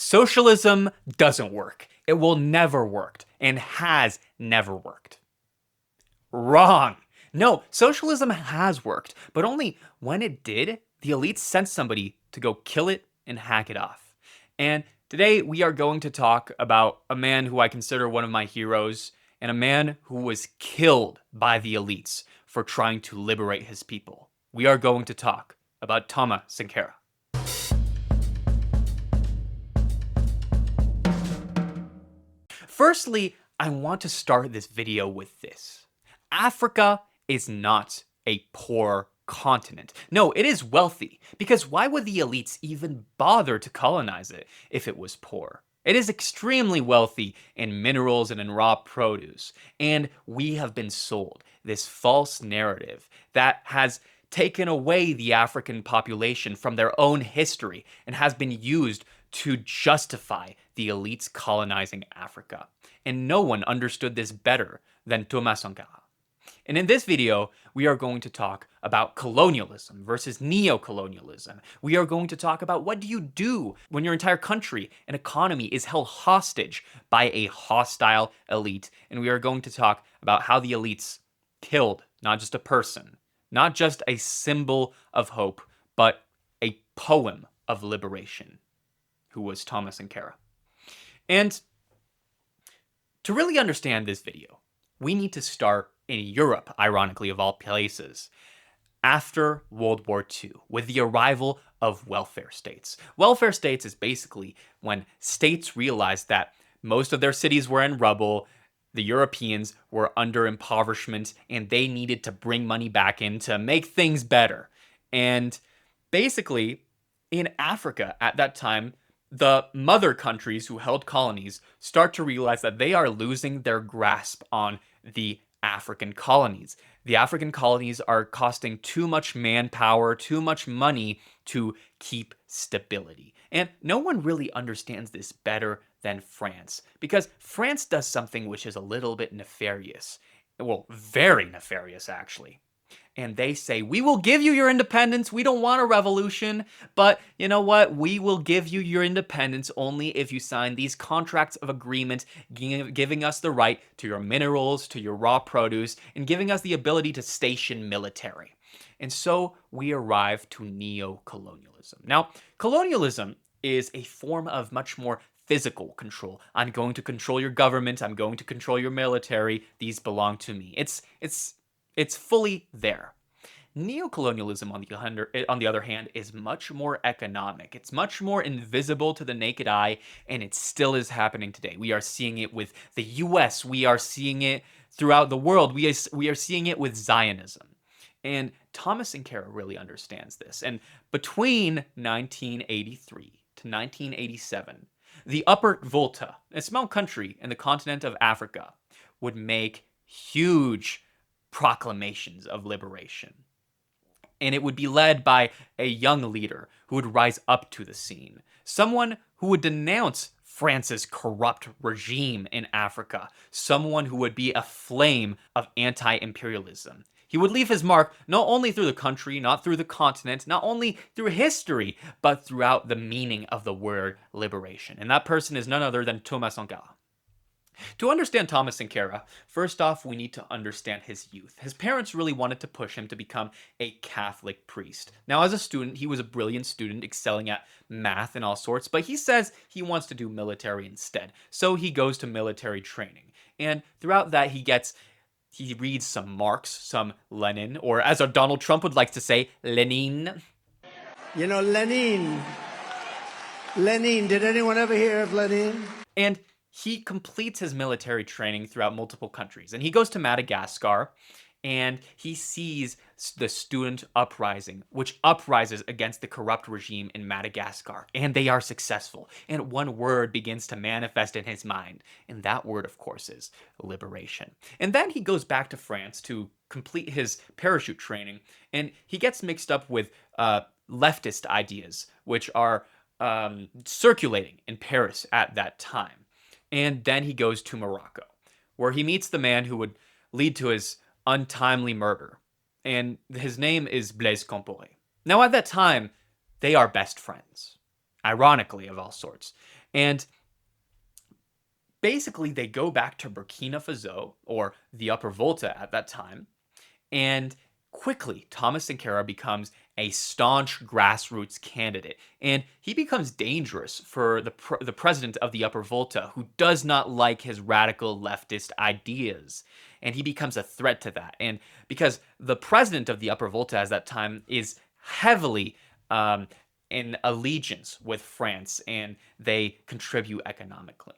Socialism doesn't work. It will never work and has never worked. Wrong. No, socialism has worked, but only when it did, the elites sent somebody to go kill it and hack it off. And today we are going to talk about a man who I consider one of my heroes and a man who was killed by the elites for trying to liberate his people. We are going to talk about Thomas Sankara. Firstly, I want to start this video with this. Africa is not a poor continent. No, it is wealthy, because why would the elites even bother to colonize it if it was poor? It is extremely wealthy in minerals and in raw produce, and we have been sold this false narrative that has taken away the African population from their own history and has been used to justify the elites colonizing Africa. And no one understood this better than Thomas Sankara. And in this video, we are going to talk about colonialism versus neo-colonialism. We are going to talk about what do you do when your entire country and economy is held hostage by a hostile elite. And we are going to talk about how the elites killed not just a person, not just a symbol of hope, but a poem of liberation, who was Thomas Sankara. And to really understand this video, we need to start in Europe, ironically of all places, after World War II, with the arrival of welfare states. Welfare states is basically when states realized that most of their cities were in rubble, the Europeans were under impoverishment, and they needed to bring money back in to make things better. And basically, in Africa at that time, the mother countries who held colonies start to realize that they are losing their grasp on the African colonies. The African colonies are costing too much manpower, too much money to keep stability. And no one really understands this better than France, because France does something which is a little bit nefarious. Well, very nefarious, actually. And they say, we will give you your independence. We don't want a revolution. But you know what? We will give you your independence only if you sign these contracts of agreement, giving us the right to your minerals, to your raw produce, and giving us the ability to station military. And so we arrive to neo-colonialism. Now, colonialism is a form of much more physical control. I'm going to control your government. I'm going to control your military. These belong to me. It's fully there. Neocolonialism, on the other hand, is much more economic. It's much more invisible to the naked eye, and it still is happening today. We are seeing it with the US. We are seeing it throughout the world. We are seeing it with Zionism. And Thomas Sankara really understands this. And between 1983 to 1987, the Upper Volta, a small country in the continent of Africa, would make huge proclamations of liberation. And it would be led by a young leader who would rise up to the scene. Someone who would denounce France's corrupt regime in Africa. Someone who would be a flame of anti-imperialism. He would leave his mark not only through the country, not through the continent, not only through history, but throughout the meaning of the word liberation. And that person is none other than Thomas Sankara. To understand Thomas Sankara, first off, we need to understand his youth. His parents really wanted to push him to become a Catholic priest. Now, as a student, he was a brilliant student, excelling at math and all sorts, but he says he wants to do military instead. So he goes to military training. And throughout that, he reads some Marx, some Lenin, or as Donald Trump would like to say, Lenin. You know, Lenin. Lenin, did anyone ever hear of Lenin? And he completes his military training throughout multiple countries. And he goes to Madagascar, and he sees the student uprising, which uprises against the corrupt regime in Madagascar. And they are successful. And one word begins to manifest in his mind. And that word, of course, is liberation. And then he goes back to France to complete his parachute training. And he gets mixed up with leftist ideas, which are circulating in Paris at that time. And then he goes to Morocco, where he meets the man who would lead to his untimely murder. And his name is Blaise Compaoré. Now, at that time, they are best friends, ironically, of all sorts. And basically, they go back to Burkina Faso, or the Upper Volta at that time, and quickly, Thomas Sankara becomes a staunch grassroots candidate, and he becomes dangerous for the president of the Upper Volta, who does not like his radical leftist ideas, and he becomes a threat to that. And because the president of the Upper Volta at that time is heavily in allegiance with France, and they contribute economically.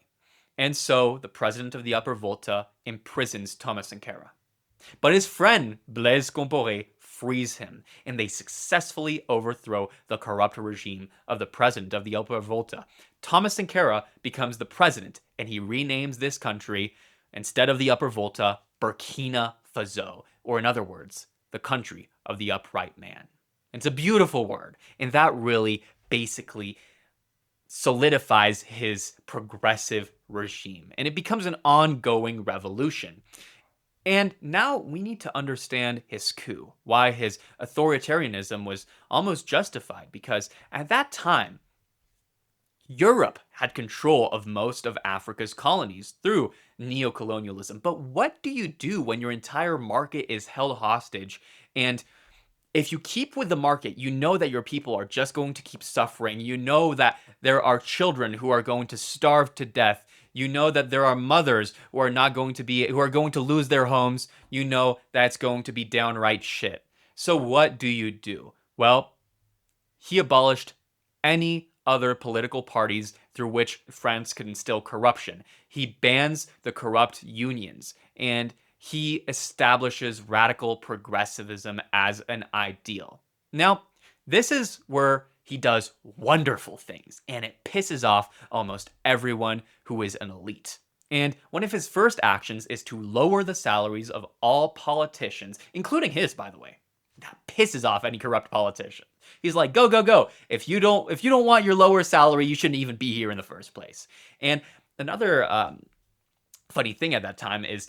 And so the president of the Upper Volta imprisons Thomas Sankara. But his friend Blaise Compaoré frees him, and they successfully overthrow the corrupt regime of the president of the Upper Volta. Thomas Sankara becomes the president, and he renames this country, instead of the Upper Volta, Burkina Faso, or in other words, the country of the upright man. It's a beautiful word, and that really basically solidifies his progressive regime, and it becomes an ongoing revolution. And now we need to understand his coup, why his authoritarianism was almost justified, because at that time, Europe had control of most of Africa's colonies through neocolonialism. But what do you do when your entire market is held hostage? And if you keep with the market, you know that your people are just going to keep suffering. You know that there are children who are going to starve to death. You know that there are mothers who are going to lose their homes. You know that it's going to be downright shit. So what do you do? Well, he abolished any other political parties through which France could instill corruption. He bans the corrupt unions, and he establishes radical progressivism as an ideal. Now, this is where he does wonderful things, and it pisses off almost everyone who is an elite. And one of his first actions is to lower the salaries of all politicians, including his, by the way. That pisses off any corrupt politician. He's like, go, go, go. If you don't want your lower salary, you shouldn't even be here in the first place. And another funny thing at that time is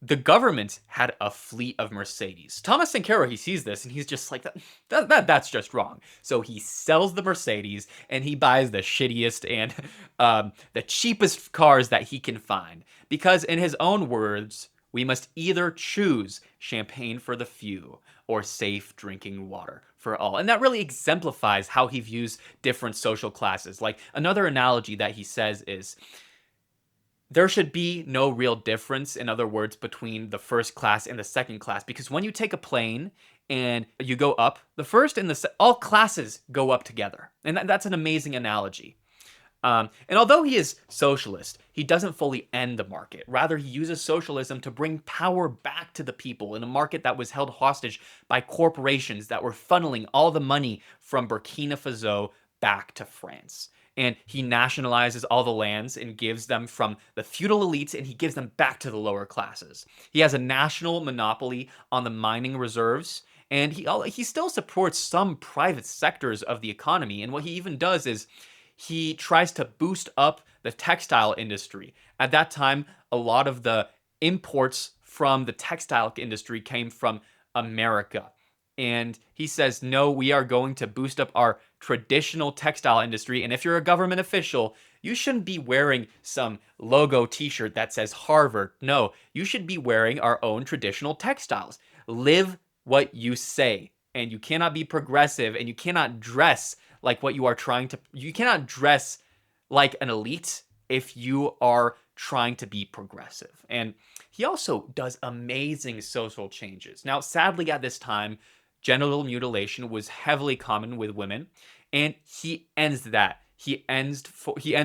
the government had a fleet of Mercedes. Thomas Sankara, he sees this and he's just like, that's just wrong. So he sells the Mercedes and he buys the shittiest and the cheapest cars that he can find. Because in his own words, we must either choose champagne for the few or safe drinking water for all. And that really exemplifies how he views different social classes. Like another analogy that he says is, there should be no real difference, in other words, between the first class and the second class. Because when you take a plane and you go up, the first and all classes go up together. And that's an amazing analogy. And although he is socialist, he doesn't fully end the market. Rather, he uses socialism to bring power back to the people in a market that was held hostage by corporations that were funneling all the money from Burkina Faso back to France. And he nationalizes all the lands and gives them from the feudal elites, and he gives them back to the lower classes. He has a national monopoly on the mining reserves, and he still supports some private sectors of the economy. And what he even does is he tries to boost up the textile industry. At that time, a lot of the imports from the textile industry came from America. And he says, no, we are going to boost up our traditional textile industry. And if you're a government official, you shouldn't be wearing some logo t-shirt that says Harvard. No, you should be wearing our own traditional textiles. Live what you say. And you cannot be progressive, and you cannot dress like what you are trying to. You cannot dress like an elite if you are trying to be progressive. And he also does amazing social changes. Now, sadly, at this time, genital mutilation was heavily common with women, and he ends that. He ends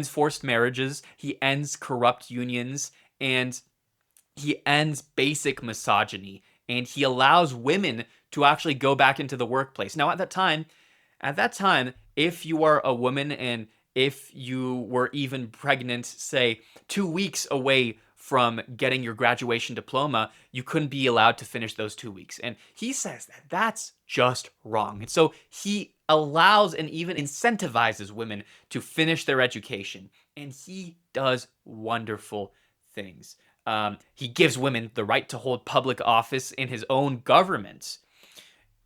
forced marriages, he ends corrupt unions, and he ends basic misogyny, and he allows women to actually go back into the workplace. Now, at that time, if you are a woman and if you were even pregnant, say 2 weeks away from getting your graduation diploma, you couldn't be allowed to finish those 2 weeks. And he says that that's just wrong. And so he allows and even incentivizes women to finish their education. And he does wonderful things. He gives women the right to hold public office in his own government.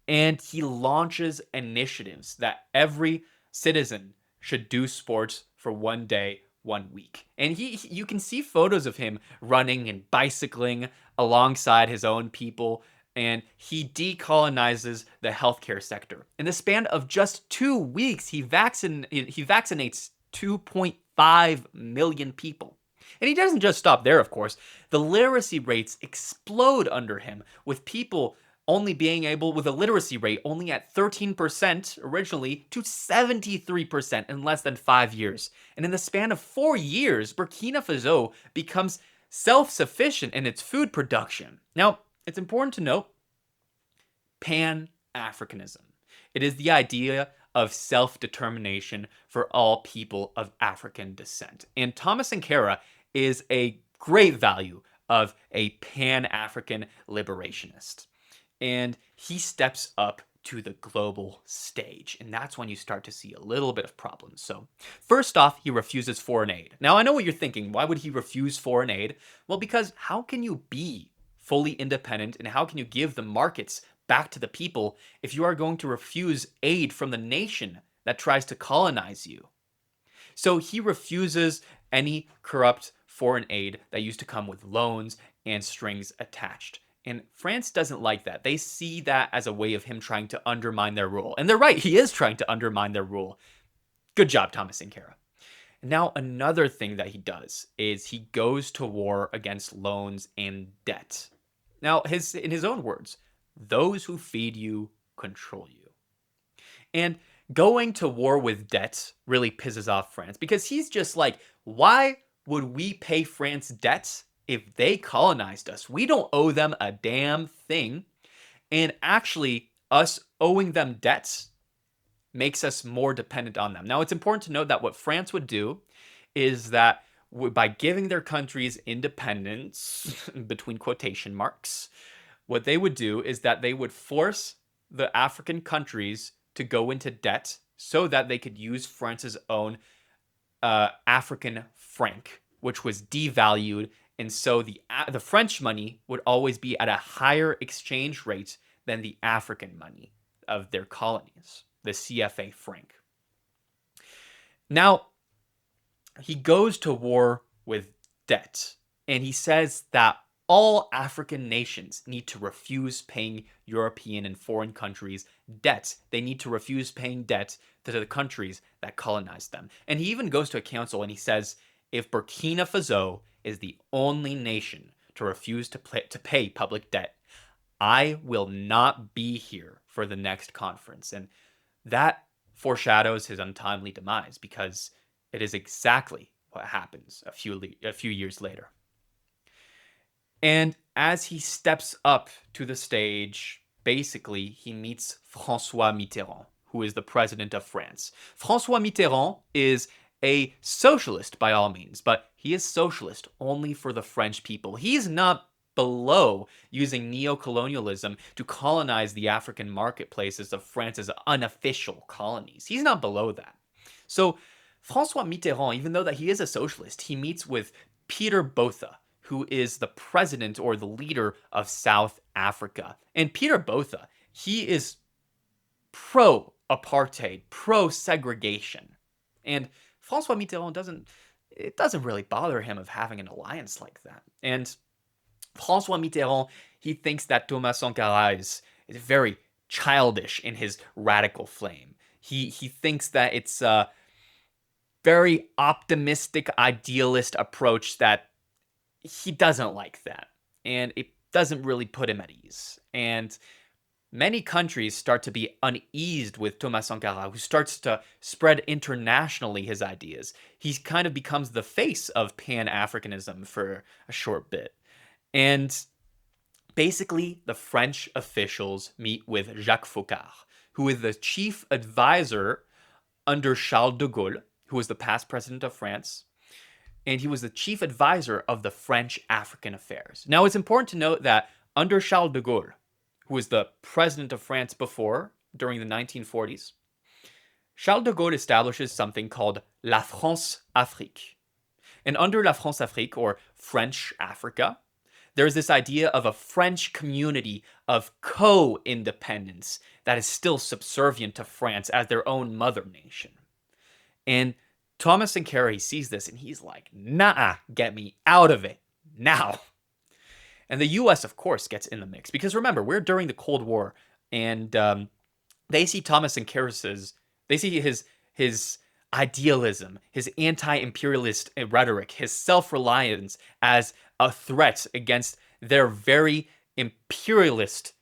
And he launches initiatives that every citizen should do sports for 1 day 1 week. And you can see photos of him running and bicycling alongside his own people, and he decolonizes the healthcare sector. In the span of just 2 weeks, he vaccinates 2.5 million people. And he doesn't just stop there, of course. The literacy rates explode under him, with people only being able, with a literacy rate only at 13% originally to 73% in less than 5 years. And in the span of 4 years, Burkina Faso becomes self-sufficient in its food production. Now, it's important to note Pan-Africanism. It is the idea of self-determination for all people of African descent. And Thomas Sankara is a great value of a Pan-African liberationist. And he steps up to the global stage. And that's when you start to see a little bit of problems. So first off, he refuses foreign aid. Now, I know what you're thinking. Why would he refuse foreign aid? Well, because how can you be fully independent and how can you give the markets back to the people if you are going to refuse aid from the nation that tries to colonize you? So he refuses any corrupt foreign aid that used to come with loans and strings attached. And France doesn't like that. They see that as a way of him trying to undermine their rule. And they're right, he is trying to undermine their rule. Good job, Thomas Sankara. Now, another thing that he does is he goes to war against loans and debt. Now, in his own words, those who feed you control you. And going to war with debt really pisses off France because he's just like, why would we pay France debts if they colonized us? We don't owe them a damn thing. And actually, us owing them debts makes us more dependent on them. Now, it's important to note that what France would do is that by giving their countries independence, between quotation marks, what they would do is that they would force the African countries to go into debt so that they could use France's own African franc, which was devalued. And so the French money would always be at a higher exchange rate than the African money of their colonies, the CFA franc. Now, he goes to war with debt, and he says that all African nations need to refuse paying European and foreign countries debt. They need to refuse paying debt to the countries that colonized them. And he even goes to a council and he says, if Burkina Faso is the only nation to refuse to pay public debt, I will not be here for the next conference. And that foreshadows his untimely demise because it is exactly what happens a few years later. And as he steps up to the stage, basically, he meets François Mitterrand, who is the president of France. François Mitterrand is a socialist by all means, but he is socialist only for the French people. He's not below using neo-colonialism to colonize the African marketplaces of France's unofficial colonies. He's not below that. So François Mitterrand, even though that he is a socialist, he meets with Peter Botha, who is the president or the leader of South Africa. And Peter Botha, he is pro-apartheid, pro-segregation. And François Mitterrand doesn't really bother him of having an alliance like that. And François Mitterrand, he thinks that Thomas Sankara is very childish in his radical flame. He thinks that it's a very optimistic, idealist approach that he doesn't like that, and it doesn't really put him at ease. And many countries start to be uneased with Thomas Sankara, who starts to spread internationally his ideas. He kind of becomes the face of Pan-Africanism for a short bit. And basically, the French officials meet with Jacques Foccart, who is the chief advisor under Charles de Gaulle, who was the past president of France. And he was the chief advisor of the French African affairs. Now, it's important to note that under Charles de Gaulle, who was the president of France before, during the 1940s, Charles de Gaulle establishes something called La France Afrique. And under La France Afrique, or French Africa, there's this idea of a French community of co-independence that is still subservient to France as their own mother nation. And Thomas Sankara, he sees this and he's like, nah, get me out of it now. And the US, of course, gets in the mix because remember, we're during the Cold War, and they see Thomas Sankara's, they see his idealism, his anti-imperialist rhetoric, his self-reliance as a threat against their very imperialist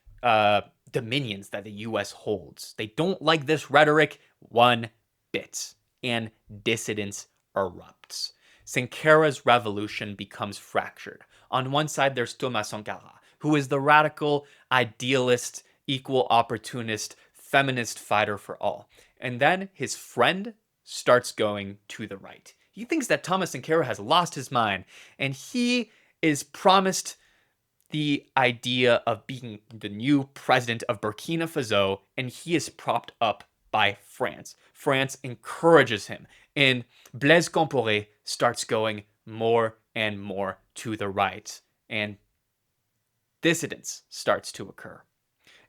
dominions that the US holds. They don't like this rhetoric one bit, and dissidence erupts. Sankara's revolution becomes fractured. On one side, there's Thomas Sankara, who is the radical, idealist, equal opportunist, feminist fighter for all. And then his friend starts going to the right. He thinks that Thomas Sankara has lost his mind, and he is promised the idea of being the new president of Burkina Faso, and he is propped up by France. France encourages him, and Blaise Compaoré starts going more and more to the right, and dissidence starts to occur.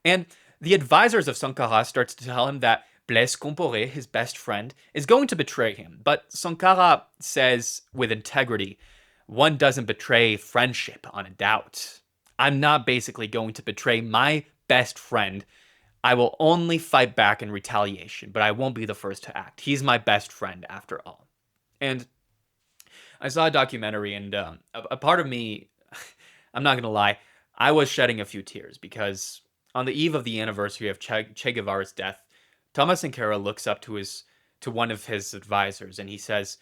And the advisors of Sankara starts to tell him that Blaise Compaoré, his best friend, is going to betray him. But Sankara says with integrity, one doesn't betray friendship on a doubt. I'm not basically going to betray my best friend. I will only fight back in retaliation, but I won't be the first to act. He's my best friend after all. And I saw a documentary, and a part of me, I'm not going to lie, I was shedding a few tears because on the eve of the anniversary of Che Guevara's death, Thomas Sankara looks up to one of his advisors and he says,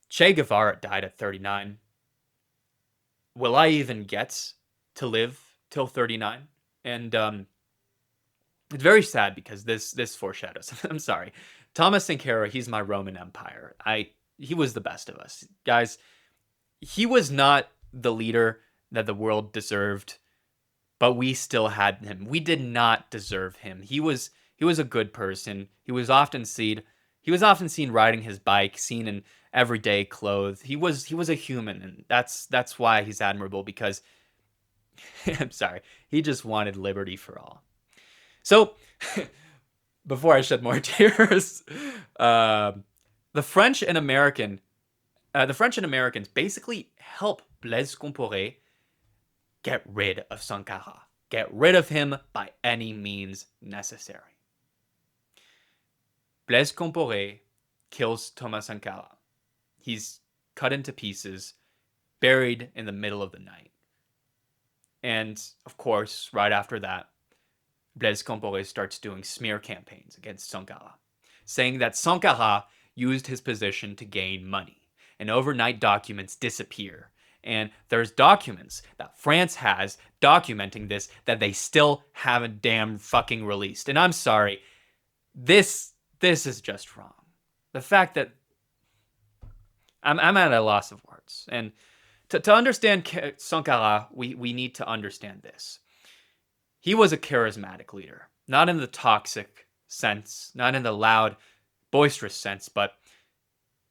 Che Guevara died at 39. Will I even get to live till 39? And it's very sad because this foreshadows. I'm sorry. Thomas Sankara, he's my Roman Empire. He was the best of us. Guys, he was not the leader that the world deserved, but we still had him. We did not deserve him. He was a good person. He was often seen riding his bike, seen in everyday clothes. He was a human, and that's why he's admirable, because I'm sorry, he just wanted liberty for all. So before I shed more tears, the French and Americans basically help Blaise Compaoré get rid of Sankara. Get rid of him by any means necessary. Blaise Compaoré kills Thomas Sankara. He's cut into pieces, buried in the middle of the night. And, of course, right after that, Blaise Compaoré starts doing smear campaigns against Sankara, saying that Sankara used his position to gain money. And overnight documents disappear. And there's documents that France has documenting this that they still haven't damn fucking released. And I'm sorry, this is just wrong. The fact that I'm at a loss of words. And to understand Sankara, we need to understand this. He was a charismatic leader, not in the toxic sense, not in the loud, boisterous sense, but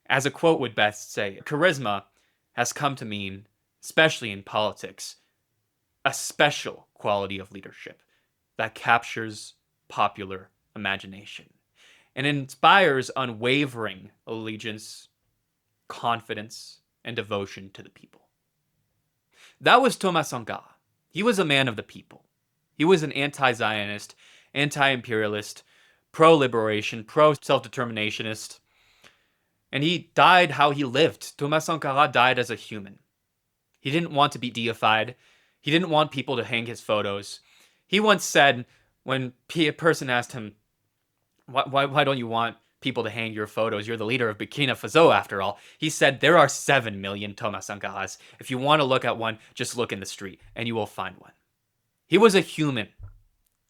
as a quote would best say, charisma has come to mean, especially in politics, a special quality of leadership that captures popular imagination and inspires unwavering allegiance, confidence, and devotion to the people. That was Thomas Sankara. He was a man of the people. He was an anti-Zionist, anti-imperialist, pro-liberation, pro-self-determinationist, and he died how he lived. Thomas Sankara died as a human. He didn't want to be deified. He didn't want people to hang his photos. He once said, when a person asked him, why don't you want people to hang your photos? You're the leader of Burkina Faso, after all. He said, there are 7 million Thomas Sankaras. If you want to look at one, just look in the street, and you will find one. He was a human.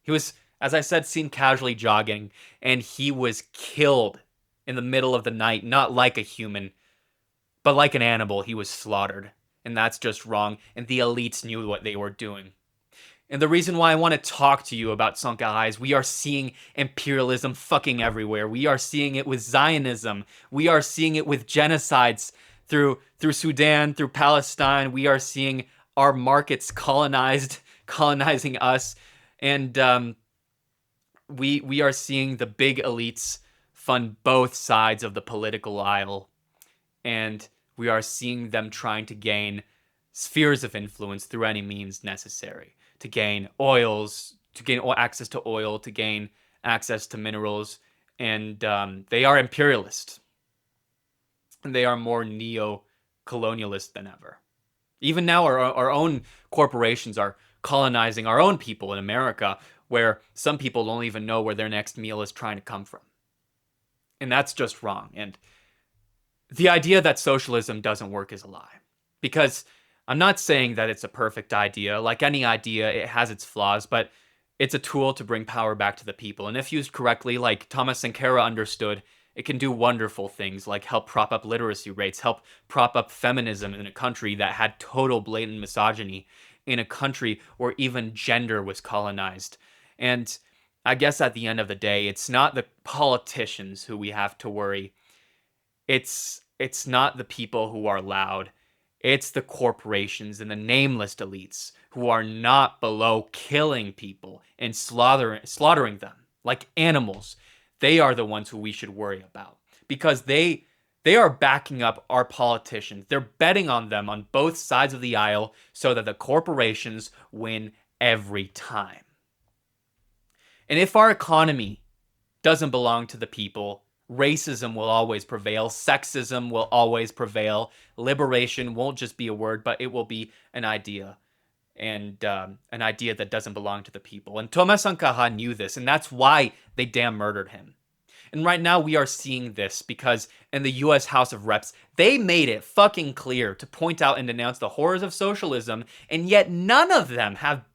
He was, as I said, seen casually jogging, and he was killed in the middle of the night, not like a human, but like an animal. He was slaughtered. And that's just wrong. And the elites knew what they were doing. And the reason why I want to talk to you about Sankara is we are seeing imperialism fucking everywhere. We are seeing it with Zionism. We are seeing it with genocides through Sudan, through Palestine. We are seeing our markets colonizing us. And we are seeing the big elites fund both sides of the political aisle, and we are seeing them trying to gain spheres of influence through any means necessary to gain oils, to gain access to oil, to gain access to minerals, and they are imperialist, and they are more neo-colonialist than ever. Even now, our own corporations are colonizing our own people in America, where some people don't even know where their next meal is trying to come from. And that's just wrong. And the idea that socialism doesn't work is a lie. Because I'm not saying that it's a perfect idea. Like any idea, it has its flaws, but it's a tool to bring power back to the people. And if used correctly, like Thomas Sankara understood, it can do wonderful things like help prop up literacy rates, help prop up feminism in a country that had total blatant misogyny, in a country where even gender was colonized. And I guess at the end of the day, it's not the politicians who we have to worry. It's not the people who are loud. It's the corporations and the nameless elites who are not below killing people and slaughtering them like animals. They are the ones who we should worry about, because they are backing up our politicians. They're betting on them on both sides of the aisle so that the corporations win every time. And if our economy doesn't belong to the people, racism will always prevail, sexism will always prevail, liberation won't just be a word, but it will be an idea, and an idea that doesn't belong to the people. And Thomas Sankara knew this, and that's why they damn murdered him. And right now we are seeing this because in the US House of Reps, they made it fucking clear to point out and denounce the horrors of socialism, and yet none of them have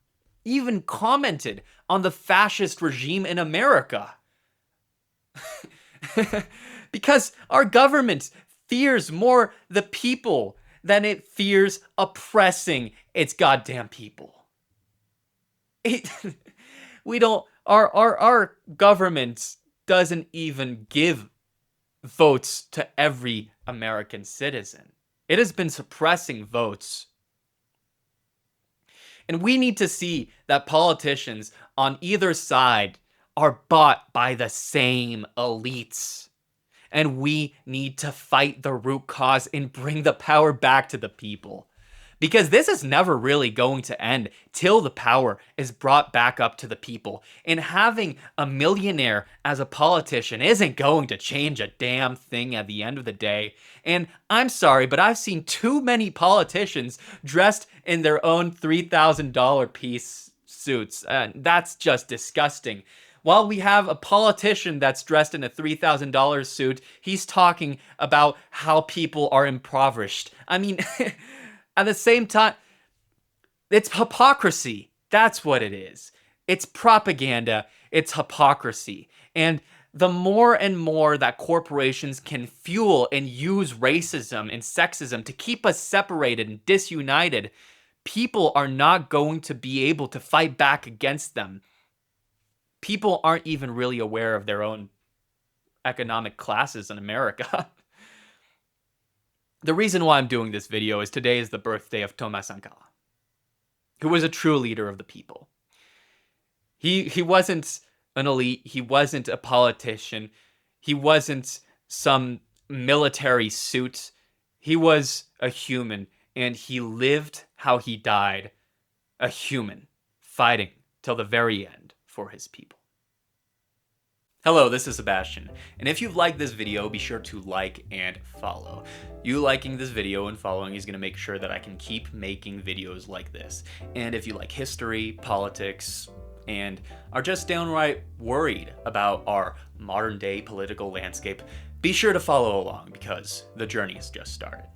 even commented on the fascist regime in America. Because our government fears more the people than it fears oppressing its goddamn people. Our government doesn't even give votes to every American citizen. It has been suppressing votes. And we need to see that politicians on either side are bought by the same elites. And we need to fight the root cause and bring the power back to the people. Because this is never really going to end till the power is brought back up to the people. And having a millionaire as a politician isn't going to change a damn thing at the end of the day. And I'm sorry, but I've seen too many politicians dressed in their own $3,000 piece suits. That's just disgusting. While we have a politician that's dressed in a $3,000 suit, he's talking about how people are impoverished. I mean... At the same time, it's hypocrisy. That's what it is. It's propaganda. It's hypocrisy. And the more and more that corporations can fuel and use racism and sexism to keep us separated and disunited, people are not going to be able to fight back against them. People aren't even really aware of their own economic classes in America. The reason why I'm doing this video is today is the birthday of Thomas Sankara, who was a true leader of the people. He wasn't an elite. He wasn't a politician. He wasn't some military suit. He was a human, and he lived how he died, a human, fighting till the very end for his people. Hello, this is Sebastian, and if you've liked this video, be sure to like and follow. You liking this video and following is going to make sure that I can keep making videos like this. And if you like history, politics, and are just downright worried about our modern day political landscape, be sure to follow along because the journey has just started.